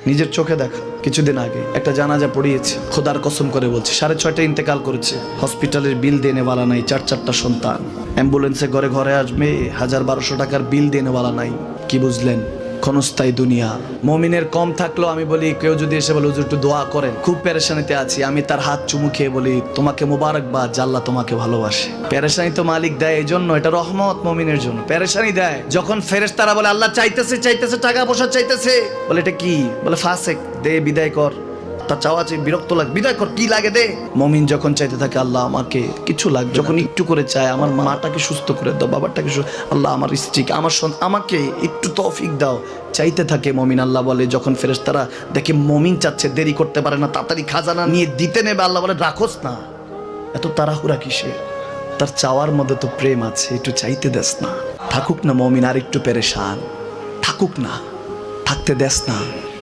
নিজের চোখে দেখা কিছুদিন আগে একটা জানাজা পড়িয়েছে, খোদার কসম করে বলছে 6:30 ইন্তেকাল করেছে। হসপিটালের বিল দেনেওয়ালা নাই, 4টা সন্তান, অ্যাম্বুলেন্সে ঘরে ঘরে আসবে, 1000-1200 টাকার বিল দেনেওয়ালা নাই। কি বুঝলেন? ক্ষণস্থায়ী দুনিয়া। মুমিনের কম থাকলেও আমি বলি, কেউ যদি এসে বলে হুজুর একটু দোয়া করেন, খুব পেরেশানিতে আছি, আমি তার হাত চুমু খেয়ে বলি তোমাকে মোবারকবাদ, আল্লাহ তোমাকে ভালোবাসে। পেরেশানি তো মালিক দেয়, এই জন্য এটা রহমত মুমিনের জন্য। পেরেশানি দেয় যখন ফেরেশতারা বলে আল্লাহ চাইতেছে টাকা পয়সা চাইতেছে, বলে এটা কি? বলে ফাসেক, দে বিদায় কর। তার চাওয়া চেয়ে বিরক্ত লাগে, বিদায় কর, কি লাগে দে। মুমিন যখন চাইতে থাকে আল্লাহ আমাকে কিছু লাগবে, যখন একটু করে চায় আমার মাটাকে সুস্থ করে দাও, বাবাটাকে আল্লাহ আমার স্ত্রীকে আমার আমাকে একটু তৌফিক দাও, চাইতে থাকে মুমিন। আল্লাহ বলে যখন ফেরেশতারা দেখে মুমিন চাচ্ছে, দেরি করতে পারে না, তাড়াতাড়ি খাজানা নিয়ে দিতে নেবে, আল্লাহ বলে রাখোস না, এত তাড়াহুড়া কিসে? তার চাওয়ার মধ্যে তো প্রেম আছে, একটু চাইতে দেস না। থাকুক না মুমিন আর একটু পেরেশান, থাকুক না, থাকতে দেস না।